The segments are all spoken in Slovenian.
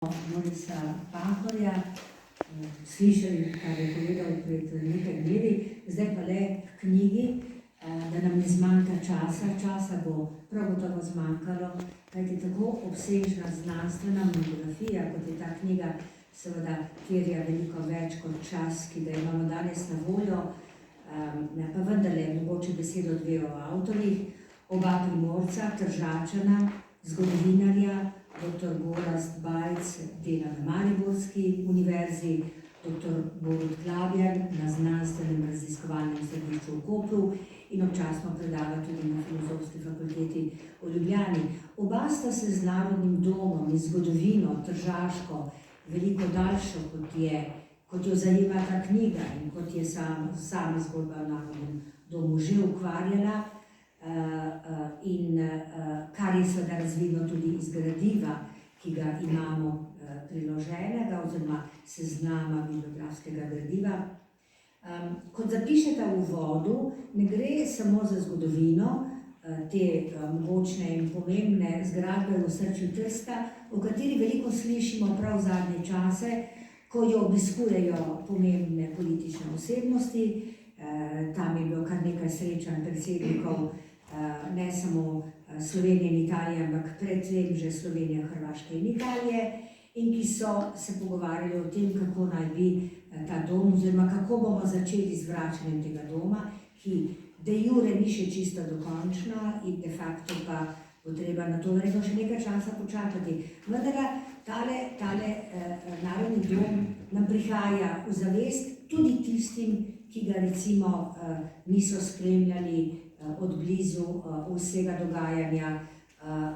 Morisa Pahorja, slišali, kar je povedal pred nekaj dnevi, zdaj pa le k knjigi, da nam ne zmanjka časa bo prav gotovo zmanjkalo, kajti tako obsežna znanstvena monografija, kot je ta knjiga, seveda terja veliko več kot čas, ki ga imamo danes na voljo, pa vendarle mogoče besedo dve o avtorjih, oba Primorca, Tržačana, zgodovinarja, dr. Gorazd Bajc dela na Mariborski univerzi, dr. Borut Klabjar na Znanstvenem raziskovalnem središču v Kopru in občasno predava tudi na Filozofski fakulteti v Ljubljani. Oba sta se z Narodnim domom in zgodovino, tržaško, veliko daljšo, kot jo zajema ta knjiga in kot je sama zgodba o Narodnem domu že ukvarjala, in kar je seveda razvidno tudi iz gradiva, ki ga imamo priloženega, oziroma seznama bibliografskega gradiva. Kot zapišete v uvodu, ne gre samo za zgodovino te mogočne in pomembne zgradbe v osrčju Trsta, o kateri veliko slišimo prav v zadnje čase, ko jo obiskujejo pomembne politične osebnosti. Tam je bilo kar nekaj srečanj predsednikov ne samo Slovenije in Italije, ampak predtem že Slovenije, Hrvaške in Italije, in ki so se pogovarjali o tem, kako naj bi ta dom, oziroma kako bomo začeli z vračanjem tega doma, ki de jure ni še čisto dokončna in de facto pa bo treba na to verjetno še nekaj časa počakati. Vendar tale Narodni dom nam prihaja v zavest tudi tistim, ki ga recimo niso spremljali od blizu vsega dogajanja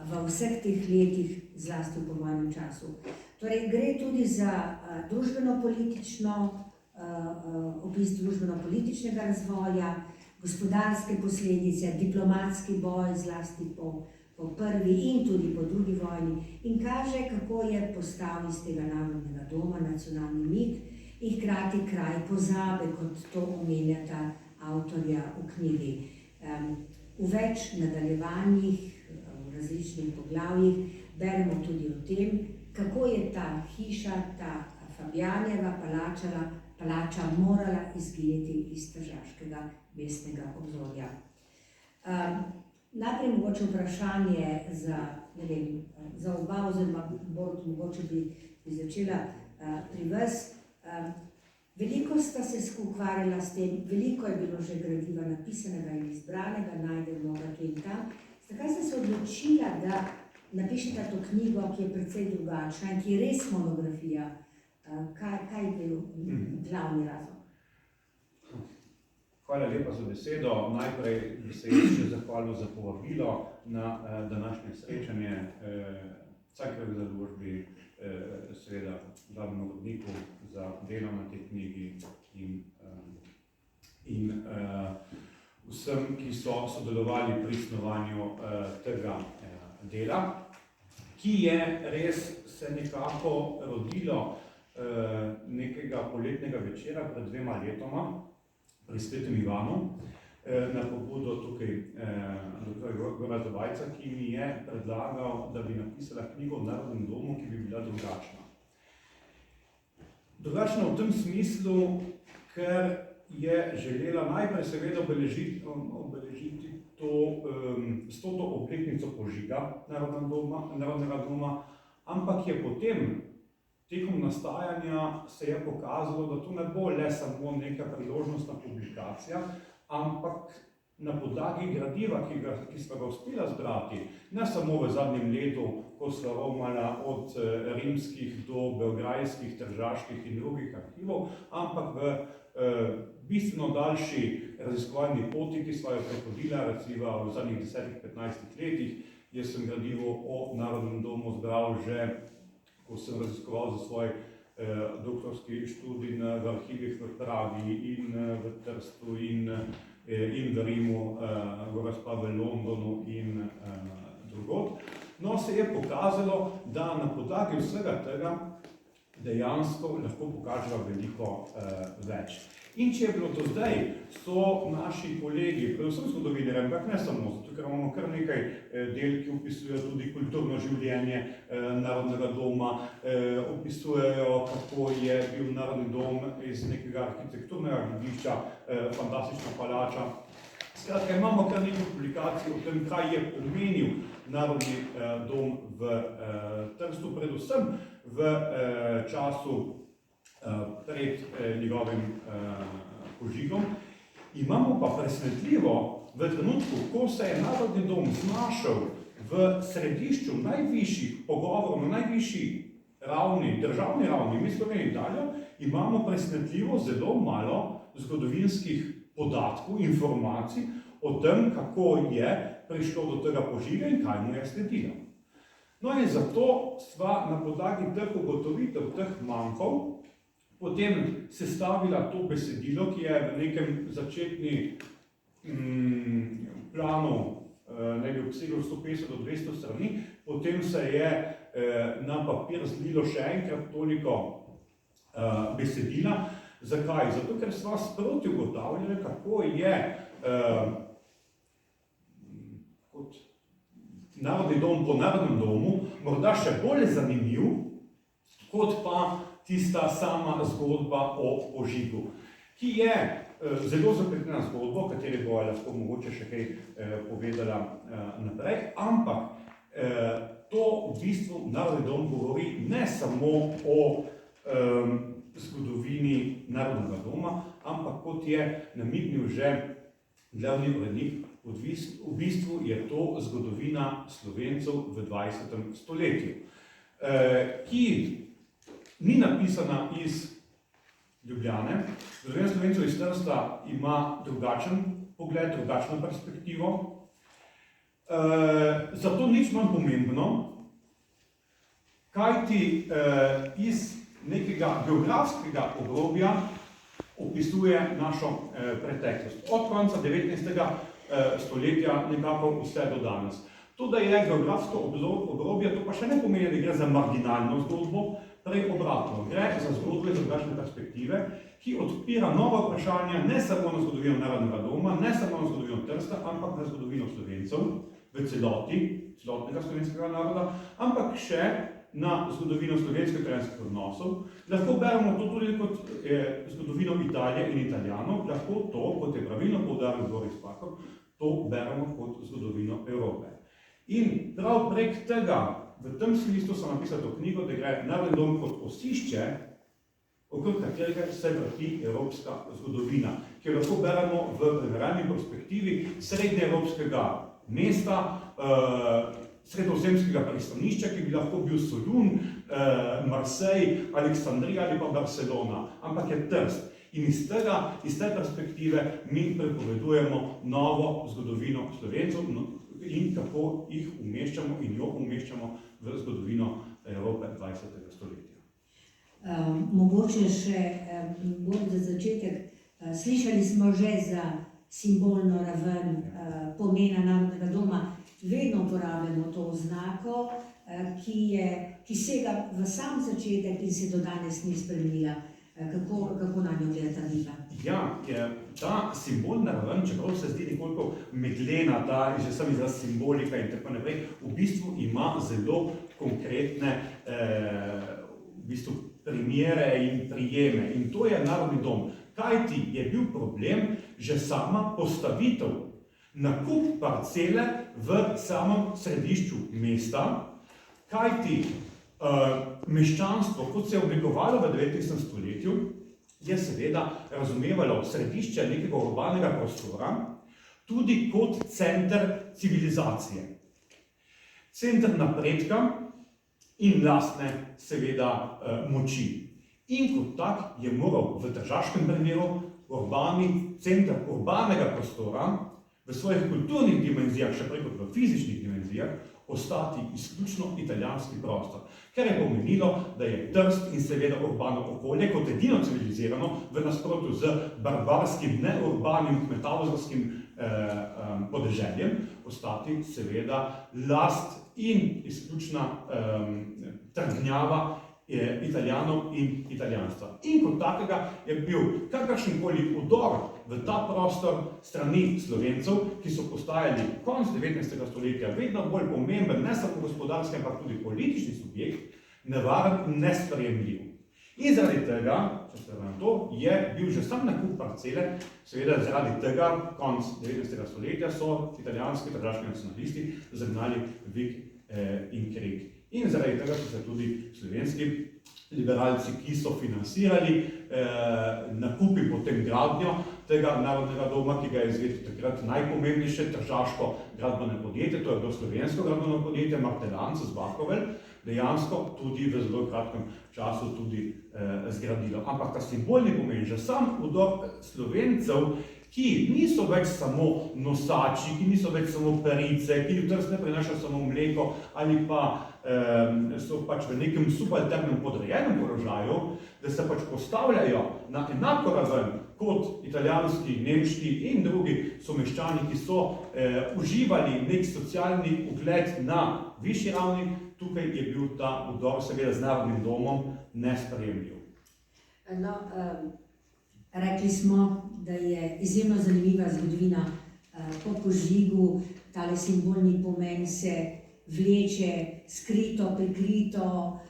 v vseh teh letih, zlasti v povojnem času. Torej, gre tudi za opis družbeno-političnega razvoja, gospodarske posledice, diplomatski boj, zlasti po prvi in tudi po drugi vojni, in kaže, kako je postal iz tega Narodnega doma nacionalni mit in hkrati kraj pozabe, kot to omenjata avtorja v knjigi. V več nadaljevanjih, v različnih poglavjih, beremo tudi o tem, kako je ta hiša, ta Fabjanjeva palača morala izginiti iz tržaškega mestnega obzorja. Najprej mogoče vprašanje za oba, oziroma Borut, mogoče bi začela pri vas. Veliko sta se ukvarjala s tem, veliko je bilo že gradiva napisanega in izbranega, najdemo ga tu in tam. Zakaj ste se odločila, da napišete to knjigo, ki je precej drugačna in ki je res monografija? Kaj je bil glavni razlog? Hvala lepa za besedo. Najprej bi se še zahvalil za povabilo na današnje srečanje Cankarjevi založbi, seveda glavnemu uredniku za delo na tej knjigi in vsem, ki so sodelovali pri snovanju tega dela, ki je res se nekako rodilo nekega poletnega večera pred 2 letoma pri Svetem Ivanu, na pobudo tukaj dr. Gorazda Bajca, ki mi je predlagal, da bi napisala knjigo o Narodnem domu, ki bi bila drugačna. Drugačna v tem smislu, ker je želela najprej seveda obeležiti to 100. obletnico požiga Narodnega doma, ampak je potem tekom nastajanja se je pokazalo, da to ne bo le samo neka priložnostna publikacija, ampak na podlagi gradiva, ki sva ga uspela zbrati, ne samo v zadnjem letu, ko sva romala od rimskih do beograjskih, tržaških in drugih arhivov, ampak v bistveno daljši raziskovalni poti, ki sva jo prehodila, recimo v zadnjih 10-15 letih. Jaz sem gradivo o Narodnem domu zbral že, ko sem raziskoval za svoj doktorski študij v arhivih v Pragi in v Trstu in v Rimu, goras pa v Londonu in drugod. No, se je pokazalo, da na podlagi vsega tega dejansko lahko pokažejo veliko več. In če je bilo to zdaj, so naši kolegi, predvsem zgodovinarji, ampak ne samo, zato ker imamo kar nekaj del, ki opisujejo tudi kulturno življenje Narodnega doma, opisujejo, kako je bil Narodni dom iz nekega arhitekturnega gledišča, fantastična palača. Skratka, imamo kar nekaj publikacij o tem, kaj je pomenil Narodni dom v Trstu, predvsem v času pred njegovim požigom. Imamo pa presenetljivo v trenutku, ko se je Narodni dom znašel v središču najvišjih pogovorov, na najvišji ravni, državni ravni, mi Slovenija in Italija, imamo presenetljivo zelo malo zgodovinskih podatkov, informacij o tem, kako je prišlo do tega požiga in kaj mu je sledilo. No in zato sva na podlagi teh ugotovitev, teh mankov, potem sestavila to besedilo, ki je v nekem začetni planu ne bi obseglo 150 do 200 strani, potem se je na papir zlilo še enkrat toliko besedila. Zakaj? Zato, ker sva sproti ugotavljali, kako je kot Narodni dom po Narodnem domu morda še bolj zanimiv, kot pa tista sama zgodba o požigu, ki je zelo zapletena zgodba, o kateri bo lahko mogoče še kaj povedala naprej, ampak to v bistvu Narodni dom govori ne samo o zgodovini Narodnega doma, ampak kot je namignil že glavni urednik, v bistvu je to zgodovina Slovencev v 20. stoletju, ki ni napisana iz Ljubljane. Zgodovina Slovencev iz Trsta ima drugačen pogled, drugačno perspektivo. Zato nič manj pomembno, kajti iz nekega geografskega obrobja opisuje našo preteklost. Od konca 19. stoletja nekako vse do danes. To, da je geografsko obrobje, to pa še ne pomeni, da gre za marginalno zgodbo, prej obratno. Gre za zgodbo iz drugačne perspektive, ki odpira nova vprašanja ne samo na zgodovino Narodnega doma, ne samo na zgodovino Trsta, ampak na zgodovino Slovencev v celoti, celotnega slovenskega naroda, ampak še na zgodovino slovensko-italijanskih odnosov. Lahko beremo to tudi kot zgodovino Italije in Italijanov, lahko to, kot je pravilno poudaril Boris Pahor, to beremo kot zgodovino Evrope. In prav prek tega, v tem smislu sem napisal to knjigo, da gre Narodni dom kot osišče, okrog katerega se vrti evropska zgodovina, ki jo lahko beremo v primerjalni perspektivi srednjeevropskega mesta, sredozemskega pristanišča, ki bi lahko bil Solun, Marseille, Aleksandrija ali pa Barcelona, ampak je Trst. In iz te perspektive mi prepovedujemo novo zgodovino Slovencev in kako jih umeščamo in jo umeščamo v zgodovino Evrope 20. stoletja. Mogoče še bolj za začetek. Slišali smo že za simbolno raven pomena Narodnega doma. Vedno uporabljamo to oznako, ki sega v sam začetek in se do danes ni spremenila. Kako na njo gledata vidva? Ja, ta simbolna raven, čeprav se zdi nekoliko meglena, že sam izraz simbolika in tako naprej, v bistvu ima zelo konkretne primere in prijeme. In to je Narodni dom. Kajti je bil problem že sama postavitev, nakup parcele v samem središču mesta, kajti meščanstvo, kot se je oblikovalo v 19. stoletju, je seveda razumevalo središče nekega urbanega prostora tudi kot center civilizacije. Center napredka in lastne, seveda, moči. In kot tak je moral v tržaškem primeru center urbanega prostora v svojih kulturnih dimenzijah, še prej kot v fizičnih dimenzijah, ostati izključno italijanski prostor. Ker je pomenilo, da je Trst in seveda urbano okolje kot edino civilizirano v nasprotju z barbarskim, neurbanim, kmetavorskim podeželjem, ostati seveda last in izključna trdnjava Italijanov in italijanstva. In kot takega je bil kakršenkoli vdor v ta prostor strani Slovencev, ki so postajali konec 19. stoletja vedno bolj pomemben, ne samo gospodarski, ampak tudi politični subjekt, nevaren in nesprejemljiv. In zaradi tega, če se na to, je bil že sam nakup parcele, seveda zaradi tega, konec 19. stoletja so italijanski tržaški nacionalisti zagnali vik in krik. In zaradi tega so se tudi slovenski liberalci, ki so financirali nakup in potem gradnjo tega narodnega doma, ki ga je izvedel takrat najpomembnejše tržaško gradbeno podjetje, to je bilo slovensko gradbeno podjetje Martelanc z Bakovel, dejansko tudi v zelo kratkem času tudi zgradilo. Ampak ta simbolni pomen, že sam vdor Slovencev, ki niso več samo nosači, ki niso več samo perice, ki v Trst ne prinašajo samo mleko ali pa so pač v nekem subalternem podrejenem položaju, da se pač postavljajo na enako raven kot italijanski, nemški in drugi someščani, ki so uživali nek socialni ugled na višji ravni, tukaj je bil ta vdor seveda z narodnim domom nesprejemljiv. No, rekli smo, da je izjemno zanimiva zgodovina po požigu, tale simbolni pomen se vleče skrito, prikrito,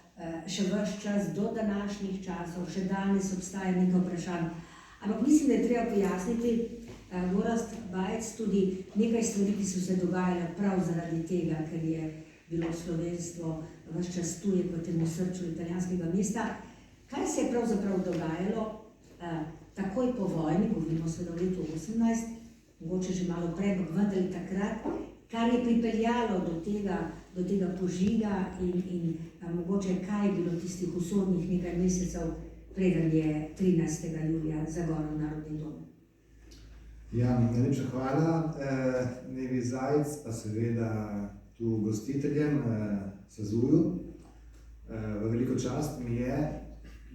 še ves čas do današnjih časov, še danes obstaja nekaj vprašanj. Ampak mislim, da je treba pojasniti, Gorazd Bajec, tudi nekaj stvari, ki so se dogajale prav zaradi tega, ker je bilo slovenstvo ves čas tuje v tem srču italijanskega mesta. Kaj se je pravzaprav dogajalo takoj po vojni, govorimo seveda v letu 18, mogoče že malo prej, ampak vendar takrat, kar je pripeljalo do tega požiga in mogoče kaj je bilo tistih usodnih nekaj mesecev, preden je 13. julija zagorel Narodni dom. Ja, najlepša hvala, Nevi Zajc, pa seveda tu gostiteljem, Sazuju. V veliko čast mi je,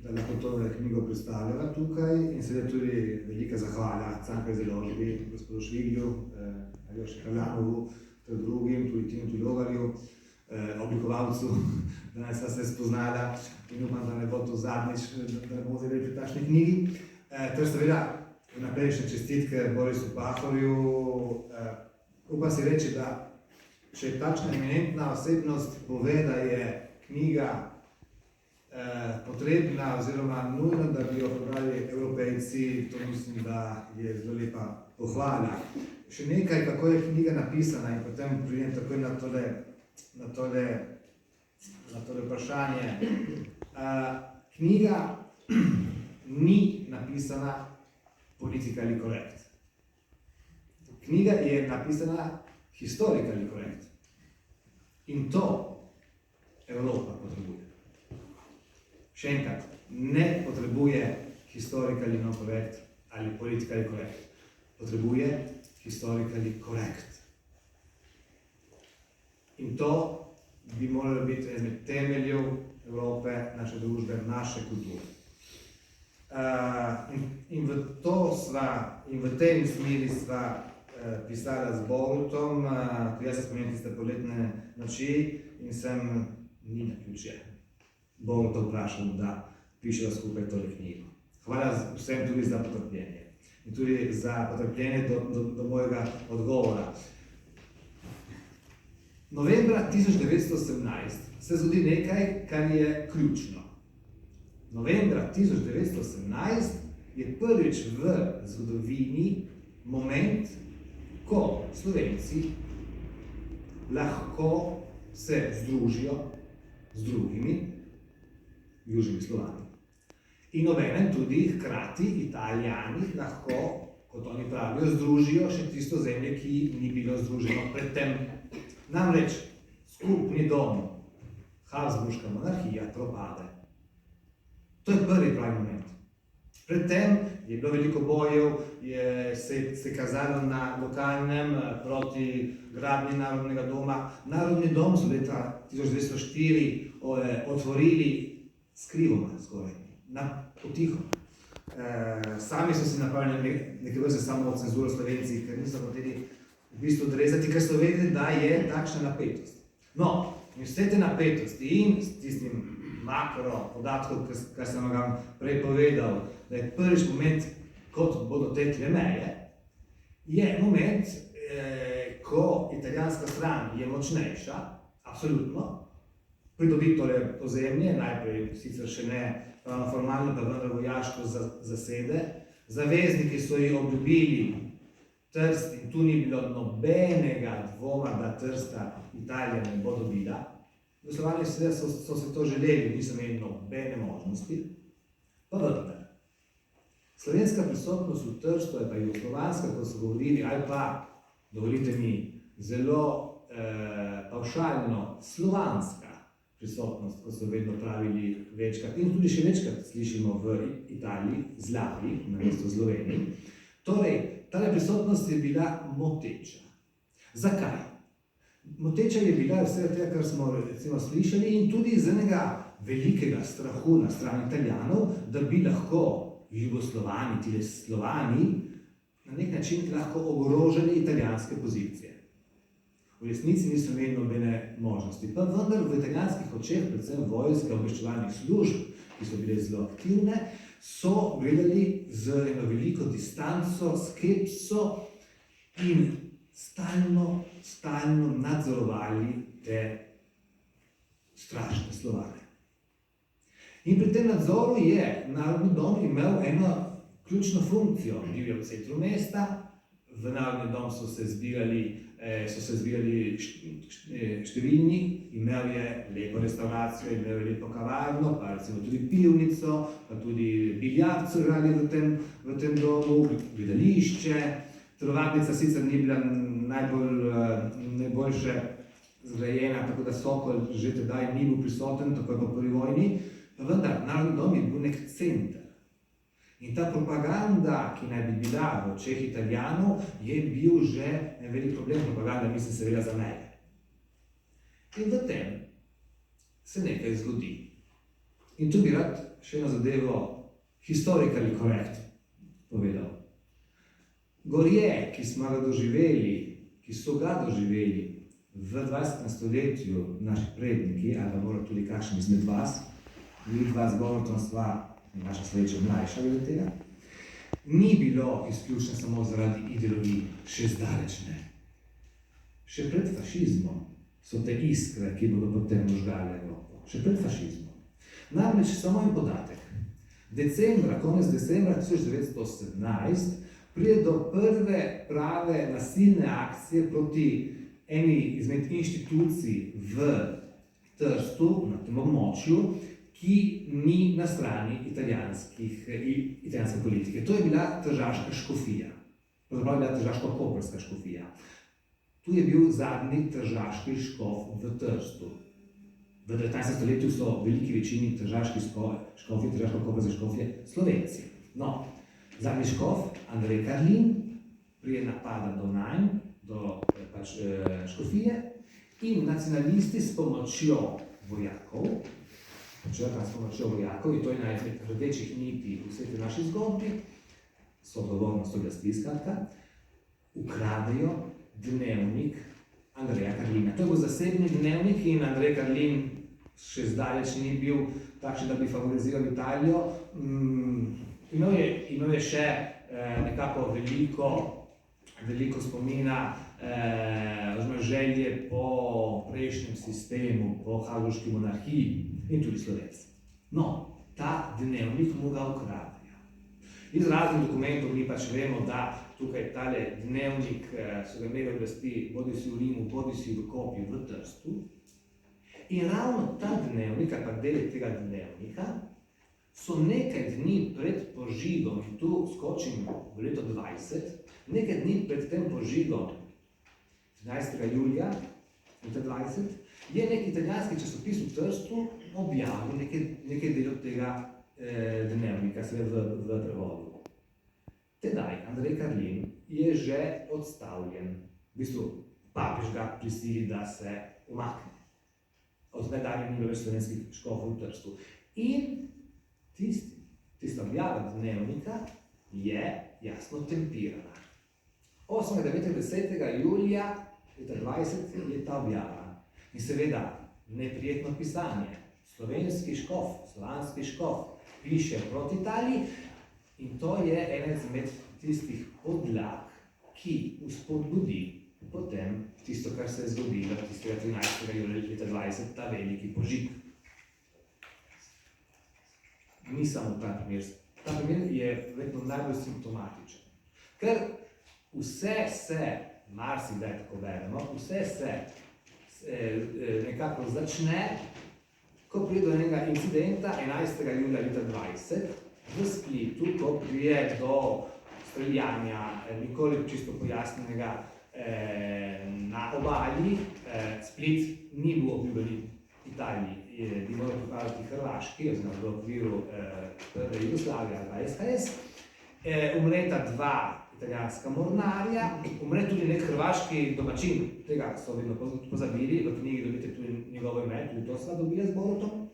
da lahko to knjigo predstavljava tukaj in seveda tudi velika zahvala Cankarjevi založbi, gospodu Šviglju, Aljoši Kaljanovu, ter drugim, tudi Tinu Logarju, oblikovalcu, danes sva se spoznala in upam, da ne bo to zadnjič, da ne bomo zdaj pri takšni knjigi. Ter seveda vnaprej še čestitke Borisu Pahorju. Upam si reči, da če takšna eminentna osebnost pove, da je knjiga potrebna oziroma nujno, da bi jo prebrali Evropejci, to mislim, da je zelo lepa pohvala. Še nekaj, kako je knjiga napisana in potem pridem takoj na tole vprašanje. Knjiga ni napisana politically correct. Knjiga je napisana historically correct. In to Evropa potrebuje. Še enkrat, ne potrebuje historically no correct ali politically correct. Potrebuje historically correct. In to bi moralo biti izmed temeljev Evrope, naše družbe, naše kulture. In v tej smeri sva pisala z Borutom, ko jaz se spomenim tiste poletne noči in sem ni naključje. Boruta vprašal, da piševa skupaj tole knjigo. Hvala vsem tudi za potrpljenje in tudi za potrpljenje do mojega odgovora. Novembra 1918 se zgodi nekaj, kar je ključno. Novembra 1918 je prvič v zgodovini moment, ko Slovenci lahko se združijo z drugimi južnimi Slovani. In obenem tudi hkrati Italijani lahko, kot oni pravijo, združijo še tisto zemlje, ki ni bilo združeno predtem. Namreč skupni dom, Habsburška monarhija, propade. To je prvi pravi moment. Predtem je bilo veliko bojev, se je kazalo na lokalnem proti gradnji Narodnega doma. Narodni dom so leta 1904 otvorili skrivoma skoraj, potiho. Sami so si napravili nekaj vrste samo cenzuro Slovenci, ker niso hoteli v bistvu odrezati, ker so vedeli, da je takšna napetost. No, in vse te napetosti in s tistim makro podatkov, kar sem vam prej povedal, da je prvič moment, kot bodo tekle meje, je moment, ko italijanska stran je močnejša, absolutno, pridobi torej ozemlje, najprej sicer še ne formalno, pa vendar vojaško zasede. Zavezniki so jih obljubili Trst in tu ni bilo nobenega dvoma, da Trsta Italija ne bo dobila. Jugoslovani so se to želeli, niso imeli nobene možnosti, pa vendar. Slovenska prisotnost v Trstu je pa jugoslovanska, kot so govorili, ali pa, dovolite mi, zelo pavšalno slovanska prisotnost, kot so vedno pravili večkrat, in tudi še večkrat slišimo v Italiji, zlahli, na mesto Sloveniji. Torej, ta prisotnost je bila moteča. Zakaj? Moteča je bila vse tega, kar smo recimo slišali, in tudi iz enega velikega strahu na strani Italijanov, da bi lahko Jugoslovani, tile Slovani, na nek način lahko ogrožali italijanske pozicije. V resnici niso imeli nobene možnosti, pa vendar v italijanskih očeh, predvsem vojske, obveščevalnih služb, ki so bile zelo aktivne, so gledali z eno veliko distanco, skepso in stalno nadzorovali te strašne Slovane. In pri tem nadzoru je Narodni dom imel eno ključno funkcijo. Bil je v centru mesta, v Narodni dom so se zbirali številni, imel je lepo restauracijo, imel je lepo kavarno, pa recimo tudi pivnico, pa tudi biljard so igrali v tem domu, gledališče. Telovadnica sicer ni bila najboljše zgrajena, tako da Sokol že tedaj ni bil prisoten, tako je po prvi vojni, pa vendar, Narodni dom je bil nek center. In ta propaganda, ki naj bi bila v očeh Italijanov, je bil že en velik problem. Propaganda mislim seveda za meje. In v tem se nekaj zgodi. In tu bi rad še eno zadevo historically correct povedal. Gorje, ki smo ga doživeli, ki so ga doživeli v 20. stoletju naši predniki, ali pa mora tudi kakšen izmed vas, mi dva z Govortom sva naša sreča mlajša glede tega, ni bilo izključno samo zaradi ideologij, še zdaleč ne. Še pred fašizmom so te iskre, ki bodo potem možgale Evropo. Še pred fašizmom. Namreč samo en podatek. Konec decembra 1917 pride do prve prave nasilne akcije proti eni izmed inštitucij v Trstu, na tem območju, ki ni na strani italijanske politike. To je bila tržaška škofija. Pravzaprav je bila tržaško-koprska škofija. Tu je bil zadnji tržaški škof v Trstu. V 19. stoletju so v veliki večini tržaških škofij, tržaško-koprske škofije, Slovenci. No, zadnji škof, Andrej Karlin, prije napada do Najm, do škofije, in nacionalisti s pomočjo vojakov, in to je ena izmed rdečih niti v vsej tej naši zgodbi, so odgovornost oblasti, skratka, ukradejo dnevnik Andreja Karlina. To je bil zasebni dnevnik in Andrej Karlin še zdaleč ni bil takšen, da bi favoriziral Italijo. Imel je še nekako veliko spomina, želje po prejšnjem sistemu, po habsburški monarhiji in tudi Slovenci. No, ta dnevnik mu ga ukradejo. Iz raznih dokumentov mi pač vemo, da tukaj tale dnevnik so ga imeli oblasti bodisi v Rimu, bodisi v Kopju, v Trstu. In ravno ta dnevnik, ali pa deli tega dnevnika, so nekaj dni pred požigom, in tu skočim v leto 20, nekaj dni pred tem požigom, 13. julija 2020, je nek italijanski časopis v Trstu objavil nekaj delov tega dnevnika, seveda v prevodu. Tedaj Andrej Karlin je že odstavljen. V bistvu papež ga prisili, da se umakne. Od nedalje ni bilo več slovenskih škofov v Trstu. In tista objava dnevnika je jasno tempirana. 8. 9. 10. julija 2020 je ta objava. In seveda neprijetno pisanje, slovenski škof, slovanski škof, piše proti Italiji in to je ena izmed tistih podlag, ki vzpodbudi potem tisto, kar se je zgodilo tistega 13. julija leta 20, ta veliki požig. Ni samo ta primer. Ta primer je verjetno najbolj simptomatičen. Ker vse se, marsikdaj tako beremo, vse se nekako začne, ko pride do enega incidenta 11. julija leta 20 v Splitu, ko prije do streljanja, nikoli čisto pojasnjenega na obali. Split ni bil obljubljen Italiji, bi moral pripadati Hrvaški, oziroma v okviru prve Jugoslavije ali SHS. Umreta dva italijanska mornarja, umre tudi nek hrvaški domačin, tega so vedno pozabili, v knjigi dobite tudi njegovo ime, tudi to sva dobila z Borutom.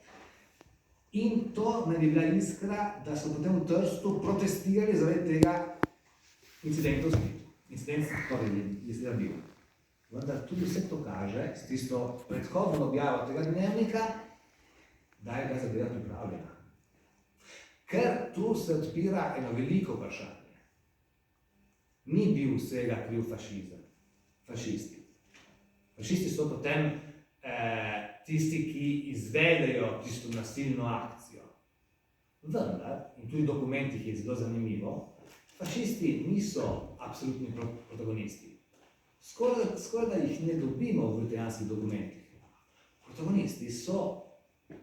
In to naj bi bila iskra, da so potem v Trstu protestirali zaradi tega incidenta v Splitu. Incident torej je zdaj bil. Vendar tudi vse to kaže, s tisto predhodno objavo tega dnevnika, da je bila zadeva pripravljena. Ker tu se odpira eno veliko vprašanje. Ni bil vsega kriv fašizem, fašisti. Fašisti so potem tisti, ki izvedejo tisto nasilno akcijo. Vendar, in tudi v dokumentih je zelo zanimivo, fašisti niso absolutni protagonisti. Skoraj da jih ne dobimo v italijanskih dokumentih. Protagonisti so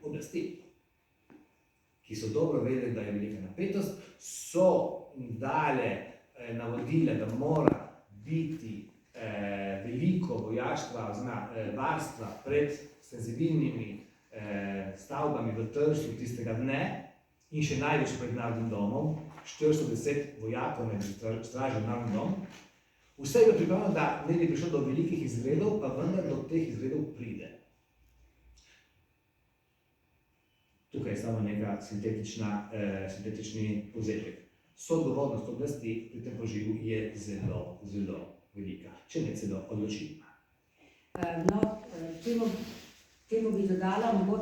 oblasti, ki so dobro vedeli, da je velika napetost, so dale navodile, da mora biti veliko vojaštva, oziroma varstva pred senzibilnimi stavbami v Trstu tistega dne in še največ pred Narodnim domom, 410 vojakov naj bi stražil Narodni dom. Vse je bilo pripravljeno, da ne bi prišlo do velikih izgredov, pa vendar do teh izgredov pride. Tukaj je samo neka sintetični povzetek. Soodgovornost oblasti pri tem požigu je zelo, zelo velika, če ne celo odločilna. No, temu bi dodala mogoče